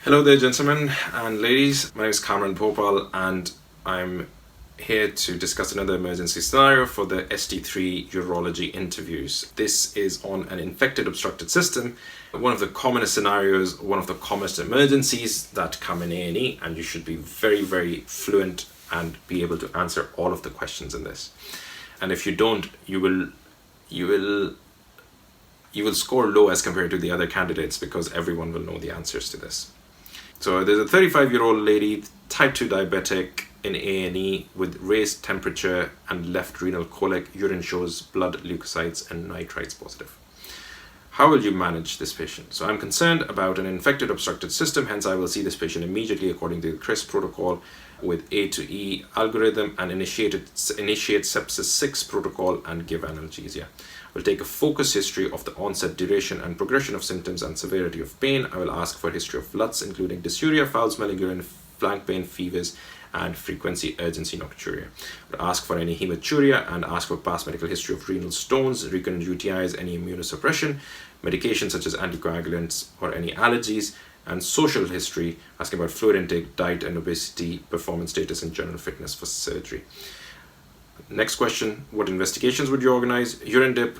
Hello there, gentlemen and ladies. My name is Kamran Bhopal and I'm here to discuss another emergency scenario for the ST3 urology interviews. This is on an infected obstructed system, one of the commonest scenarios, one of the commonest emergencies that come in A&E, and you should be very, very fluent and be able to answer all of the questions in this. And if you don't, you will score low as compared to the other candidates because everyone will know the answers to this. So there's a 35-year-old lady, type 2 diabetic in A&E with raised temperature and left renal colic. Urine shows blood leukocytes and nitrites positive. How will you manage this patient? So I'm concerned about an infected obstructed system, hence I will see this patient immediately according to the CRISP protocol with A to E algorithm and initiate sepsis 6 protocol and give analgesia. We'll take a focus history of the onset, duration and progression of symptoms and severity of pain. I will ask for a history of LUTs including dysuria, foul-smelling urine, flank pain, fevers and frequency, urgency, nocturia. We'll ask for any hematuria and ask for past medical history of renal stones, recurrent UTIs, any immunosuppression, medications such as anticoagulants or any allergies, and social history, asking about fluid intake, diet and obesity, performance status and general fitness for surgery. Next question, what investigations would you organize? Urine dip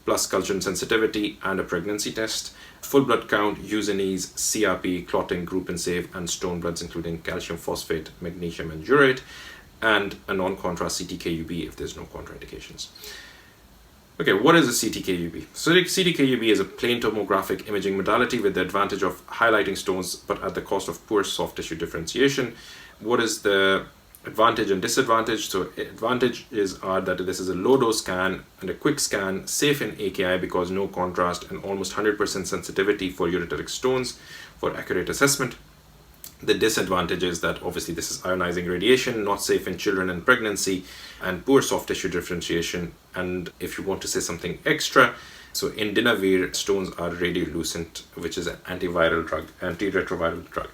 plus culture and sensitivity and a pregnancy test, full blood count, Usenes, CRP, clotting, group and save, and stone bloods including calcium phosphate, magnesium and urate, and a non-contrast CTKUB if there's no contraindications. Okay, what is a CTKUB? So CTKUB is a plain tomographic imaging modality with the advantage of highlighting stones but at the cost of poor soft tissue differentiation. What is the advantage and disadvantage? So advantages are that this is a low dose scan and a quick scan, safe in AKI because no contrast and almost 100% sensitivity for ureteric stones for accurate assessment. The disadvantage is that obviously this is ionizing radiation, not safe in children and pregnancy, and poor soft tissue differentiation. And if you want to say something extra, so indinavir stones are radiolucent, which is an antiviral drug, antiretroviral drug.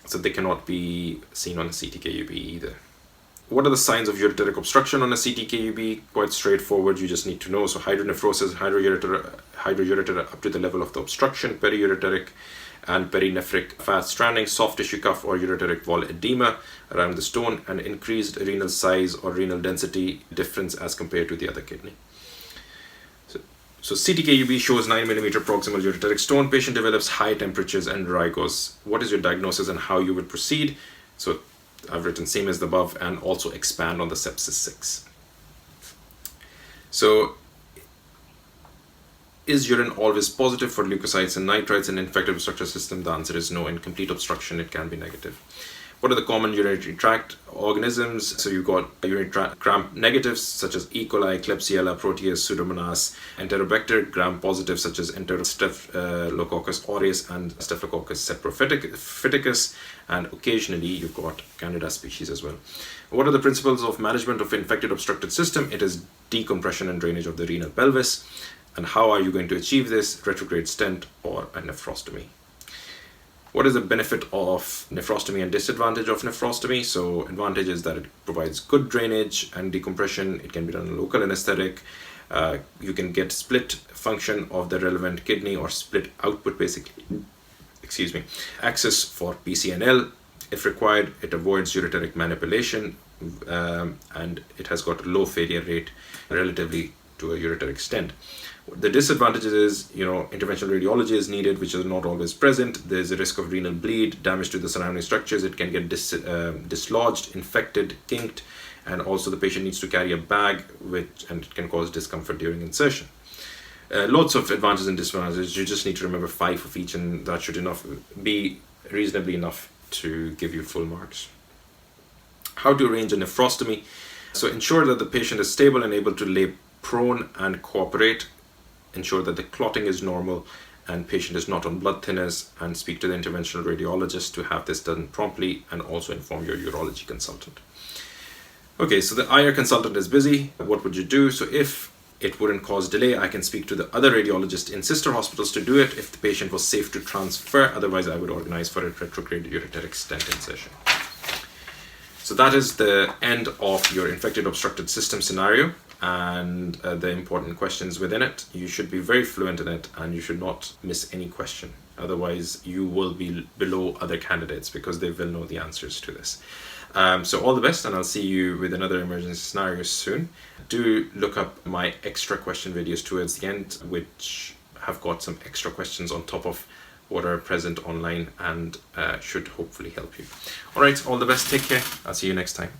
So they cannot be seen on a CTKUB either. What are the signs of ureteric obstruction on a CTKUB? Quite straightforward, you just need to know. So hydronephrosis, hydroureter up to the level of the obstruction, periureteric and perinephric fat stranding, soft tissue cuff or ureteric wall edema around the stone, and increased renal size or renal density difference as compared to the other kidney. So CTKUB shows 9 mm proximal ureteric stone. Patient develops high temperatures and rigors. What is your diagnosis and how you would proceed? So I've written same as the above and also expand on the sepsis 6. So is urine always positive for leukocytes and nitrites in infected obstructive system? The answer is no. In complete obstruction, it can be negative. What are the common urinary tract organisms? So you've got urinary tract gram-negatives such as E. coli, Klebsiella, Proteus, Pseudomonas, Enterobacter, gram-positive such as Staphylococcus aureus and Staphylococcus saprophyticus, and occasionally you've got Candida species as well. What are the principles of management of infected obstructed system? It is decompression and drainage of the renal pelvis. And how are you going to achieve this? Retrograde stent or a nephrostomy. What is the benefit of nephrostomy and disadvantage of nephrostomy? So advantage is that it provides good drainage and decompression. It can be done in local anesthetic. You can get split function of the relevant kidney or split output basically. Excuse me. Access for PCNL. If required, it avoids ureteric manipulation and it has got a low failure rate relatively to a ureteric stent. The disadvantages is, interventional radiology is needed, which is not always present. There's a risk of renal bleed, damage to the surrounding structures. It can get dislodged, infected, kinked, and also the patient needs to carry a bag, and it can cause discomfort during insertion. Lots of advantages and disadvantages. You just need to remember 5 of each, and that should be reasonably enough to give you full marks. How to arrange a nephrostomy? So ensure that the patient is stable and able to lay prone and cooperate. Ensure that the clotting is normal and patient is not on blood thinners, and speak to the interventional radiologist to have this done promptly, and also inform your urology consultant. Okay, so the IR consultant is busy. What would you do? So if it wouldn't cause delay, I can speak to the other radiologist in sister hospitals to do it if the patient was safe to transfer. Otherwise, I would organize for a retrograde ureteric stent insertion. So that is the end of your infected obstructed system scenario and the important questions within it. You should be very fluent in it and you should not miss any question. Otherwise, you will be below other candidates because they will know the answers to this. So all the best, and I'll see you with another emergency scenario soon. Do look up my extra question videos towards the end, which have got some extra questions on top of what are present online and should hopefully help you. All right, all the best. Take care. I'll see you next time.